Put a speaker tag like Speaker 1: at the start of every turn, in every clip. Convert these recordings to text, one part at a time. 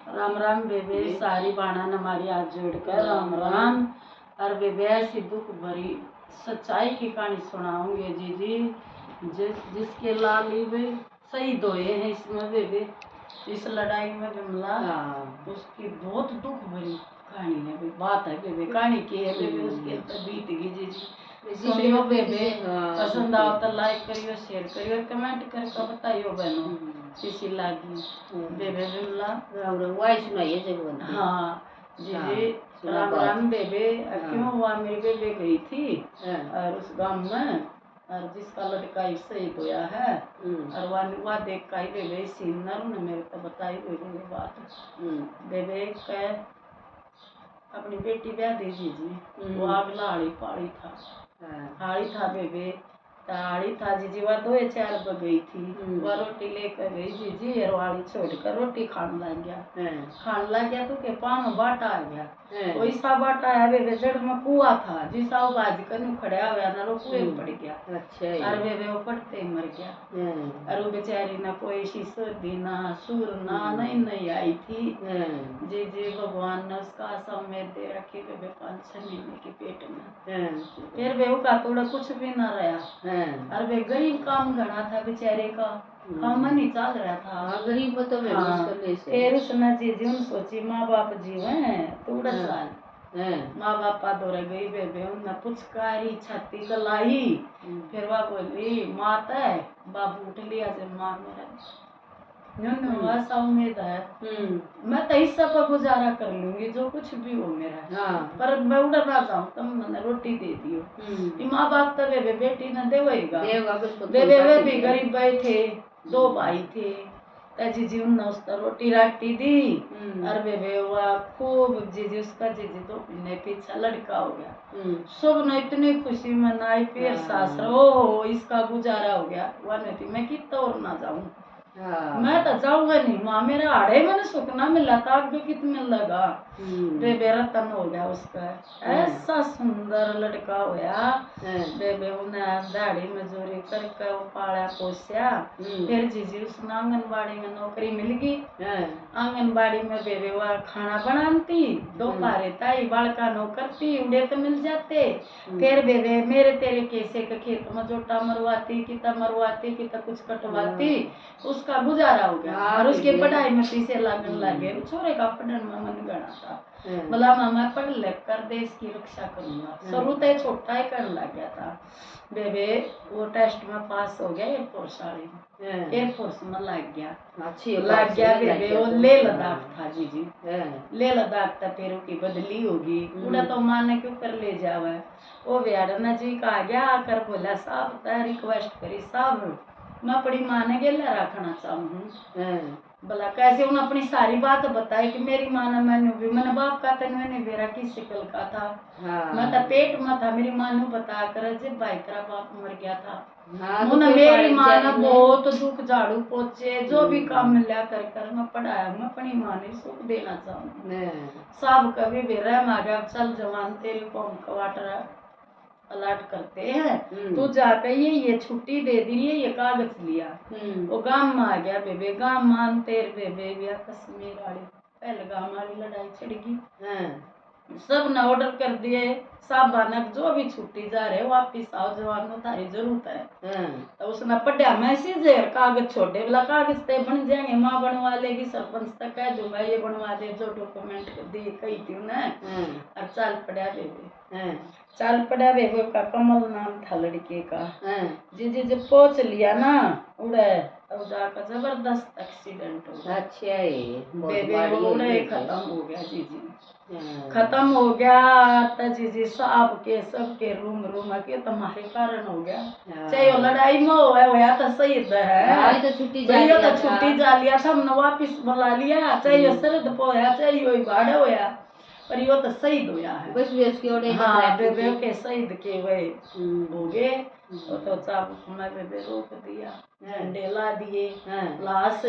Speaker 1: राम राम बेबे, सारी बाणा हमारी हाथ जोड़कर राम राम। और बेबे ऐसी दुख भरी सच्चाई की कहानी सुनाऊंगे जी। जिसके लाली वे शहीद हुए हैं इसमें बेबे, इस लड़ाई में बिमला, उसकी बहुत दुख भरी कहानी है बेबे, बात है बेबे, कहानी की है बेबे, उसके अंदर बीत गई जी। सुनियो बेबे, पसंद आओ तो लाइक करियो, शेयर करियो, कमेंट करके बताइयो बहनों किसी लागी बेबे बिमला।
Speaker 2: सुनाइए जब।
Speaker 1: हाँ जी राम राम बेबे। क्यों हुआ, मेरी बेबे गई थी और उस गांव में, और जिसका लड़का ही शहीद होया है, और वह देख का ही बेबे सीनर ने मेरे को बताई बेबे बात। बेबे कह अपनी बेटी ब्याह दी जी, वो अगला हाड़ी पाड़ी था, हाड़ी था बेबे, हाड़ी था जीजी, वह 2-4 बज गई थी, वह रोटी लेकर गई जीजी, और वाली छोड़कर रोटी खाने लग गया तो के पाँव में बाटा आ गया, वही सा बाटा है बेबे, जड़ में कुआ था जिसा वो बाज कर खड़ा हुआ ना, वो कुएं में पड़ गया। अच्छा। और बेबे वो पड़ते ही मर गया। और वो बेचारी ना कोई शिशोदी ना सूर ना नहीं आई थी जी, भगवान ने उसका आशा में दे रखी बेबे 5-6 महीने के पेट में। फिर बेबू का थोड़ा कुछ भी ना रहा। और वे गरीब काम घना था बेचारे का, काम नहीं चल रहा था, गरीब तो फिर उसने जी सोची माँ बाप जीवे थोड़ा साल, माँ बापा दौरे गई बेबे, उन्हें पुचकारी छाती कलाई, फिर वह बोली माता है, बाबू उठ लिया जब माँ मेरा ऐसा उम्मीद है मैं तो हिस्सा पर गुजारा कर लूंगी, जो कुछ भी हो मेरा, पर मैं उड़र ना जाऊं, तुम मैंने रोटी दे दियो। माँ बाप तो बेबे बेटी ने देगा बेबे, वे भी गरीब भाई थे, 2 भाई थे, जीजी उन्होंने उसका रोटी राटी दी। और बेबे वह खूब जीजी उसका जीजी तो ने पीछा लड़का हो गया, सब ने इतनी खुशी मनाई, फिर सास हो इसका गुजारा हो गया, वह नहीं थी मैं कितना और ना जाऊं, मैं तो जाऊंगा नहीं माँ, मेरा आड़े मैंने सुखना मिला था, आगे कितने लगा बेबे रतन हो गया उसका, ऐसा सुंदर लड़का होया बेबे, उन्हें दाढ़ी मजूरी करके वो पाला पोसिया। फिर जीजी उसने आंगनबाड़ी में नौकरी मिल गई, आंगनबाड़ी में बेबे वह खाना बनाती, दोपहर ताई बालका नौकरती, उड़े तो मिल जाते। फिर बेबे मेरे तेरे कैसे के खेत में जोटा मरवाती, किता कुछ कटवाती, उसका गुजारा हो गया। और उसके पढ़ाई में पीछे लगने लगे, छोरे का पढ़ने में मन गणा था, बोला मामा पढ़ लिख कर देश की रक्षा करूंगा, शुरू तो छोटा ही करने लग गया था बेबे, वो टेस्ट में पास हो गया, एयरफोर्स में लग गया बेबे, वो लेह लद्दाख था जी, लेह लद्दाख था, फिर उसकी बदली होगी, पूरा तो माने क्यों कर ले जावा, वो बिहार जी का आ गया, आकर बोला साहब रिक्वेस्ट करी साहब मैं अपनी माँ ने गेला रखना चाहूँ, बोला कैसे, उन्हें अपनी सारी बात बताई कि मेरी माँ ने मैंने बाप का तन मैंने मेरा किस शिकल का था, मैं तो पेट में था, मेरी माँ ने बता कर जब भाई तेरा बाप मर गया था, मेरी माँ ने बहुत दुख झाड़ू पोछे जो भी काम मिला कर मैं पढ़ाया, मैं अपनी माँ ने सुख देना चाहूँ, सब कभी भी रह मांगा, चल जवान तेरी कौन क्वार्टर अलर्ट करते हैं, तू जाके ये छुट्टी दे दी, ये कागज लिया, वो गांव में आ गया बेबे, गांव मानते बेबे कश्मीर वाली पहलगाम वाली लड़ाई छिड़गी, सब ने ऑर्डर कर दिए साहबानक जो भी छुट्टी जा रहे वापिस आओ, जवानों थारी जरूरत है। तो उसने पढ़ा मैसेज है, कागज छोड़े, बोला कागज ते बन जाएंगे, माँ बनवा लेगी, सरपंच तक कह दूंगा ये बनवा दे, जो डॉक्यूमेंट दी कही थी उन्हें, और चल पड़ा बेबे, चल पड़ा बेबे का, कमल नाम था लड़के का, जी जब पहुंच लिया ना उड़े, अब जाकर जबरदस्त एक्सीडेंट हो गया, अच्छा बेबे उड़े खत्म हो गया जी, खत्म हो गया तो जी साहब के सबके रूम के तुम्हारे कारण हो गया, चाहे वो लड़ाई में होया तो सही है, तो छुट्टी जा लिया था, हमने वापिस बुला लिया, चाहे वो सरद पोया चाहे वो भाड़े होया, पर यो तो शहीद होया है, बस भी उसकी ओरे बेबे के शहीद के वे हो गए, तो चाबुक में बेबे रोक दिया, झंडे ला दिए, लाश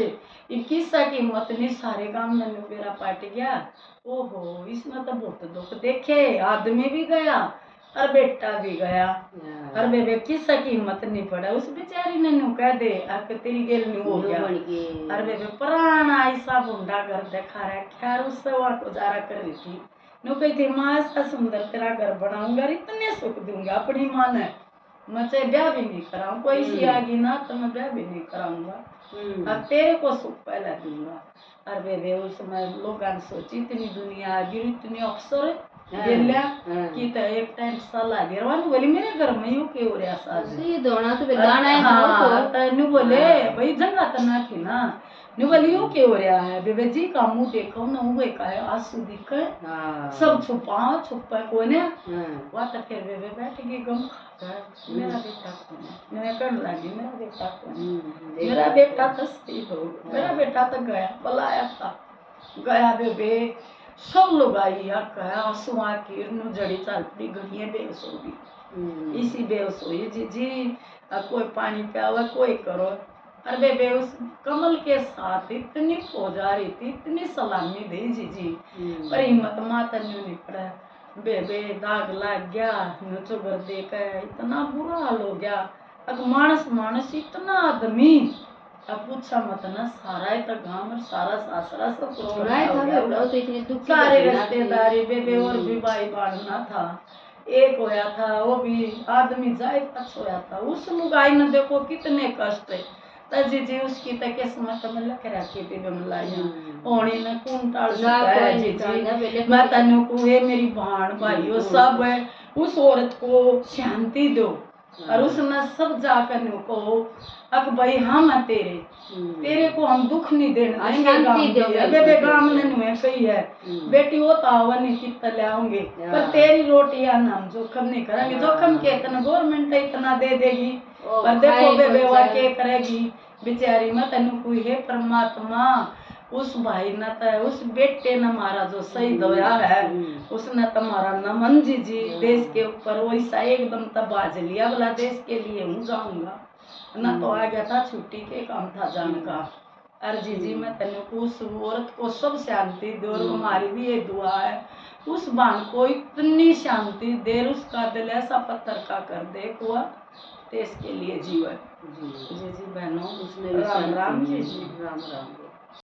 Speaker 1: किस्सा की मत नहीं, सारे गांव में मेरा पाट गया, ओहो इसमें तो बहुत दुख देखे, आदमी भी गया, और बेटा भी गया। और बेबे किसी की हिम्मत नहीं पड़ा, उस बेचारी ने नु कह दे आके तेरी गेल नु हो गया। और बेबे पुराना ऐसा बुंडा घर देखा रहा, खैर उससे वहाँ गुजारा कर रही थी। नु कही थी माँ ऐसा सुंदर तेरा घर बनाऊंगा, इतने सुख दूंगा अपनी माँ ने, मैं चाहे ब्याह भी नहीं कराऊं, कोई सी आगी ना तो मैं ब्याह भी नहीं कराऊंगा, और तेरे को सुख पहला दूंगा। और बेबे उसमें लोगों ने सोची इतनी दुनिया आ गई, इतनी अफसर गेल्या कि तो एक टाइम सलाह दे रहा बोली मेरे घर में यूं के हो रहा साज
Speaker 2: ये दोना तो गाना है
Speaker 1: तो नु बोले भाई जंगा तो ना थी ना, नु बोली यूं के हो रहा है बेबे जी का मुंह देखो ना वो का है आंसू दिखे सब छुपा कोने वा तो फिर बेबे बैठ गई गम खाकर मेरा बेटा कौन मैं कहने लगी मेरा बेटा कौन, मेरा बेटा तो सही हो, मेरा बेटा तो गया पलाया था गया बेबे। सब लोग आई या कहा आंसुआ की नु जड़ी चाल पड़ी घड़िया बेहोश हो गई, इसी बेहोश हुई जी कोई पानी पियावा कोई करो। और बेबे उस कमल के साथ इतनी फौजारी थी, इतनी सलामी दी जी पर हिम्मत माता नहीं पड़ा। बेबे दाग लग गया नुचो घर देकर इतना बुरा हाल हो गया। अब मानस इतना आदमी अब पूछा मत ना, सारा तो गांव और सारा सासरा सब सारे रिश्तेदारी बेबे और भी भाई बांधना था, एक होया था वो भी आदमी जाए पछ होया था। उस लुगाई ने देखो कितने कष्ट है तजी जी उसकी तक किस्मत में लख रखी बेबे मलाइया ओणी ने कुंटाल सुखाया जी मैं तनु को ये मेरी भाण भाइयों सब है उस औरत को शांति दो। और उसने सब जाकर कहो अब भाई हम है तेरे को हम दुख नहीं देने देंगे, बेबे गांव ने नुए कही है बेटी वो तावा नहीं कितना ले आओगे पर तेरी रोटियां हम जोखम नहीं करेंगे, जोखम के इतना गवर्नमेंट इतना दे देगी पर देखो बेबे वह क्या करेगी बेचारी मत कोई है परमात्मा उस भाई ने तो उस बेटे ने मारा जो शहीद होया है उसने तुम्हारा नमन जी देश के ऊपर वैसा एकदम तबाज लिया वाला देश के लिए हूँ जाऊंगा ना तो आ गया था छुट्टी के काम था जाने का। अरे जी मैं तेने को उस औरत को सब शांति दे और हमारी भी ये दुआ है उस बाण को इतनी शांति दे उसका दिल ऐसा पत्थर का कर दे हुआ देश के लिए जीवन। जी बहनों राम राम जी राम राम।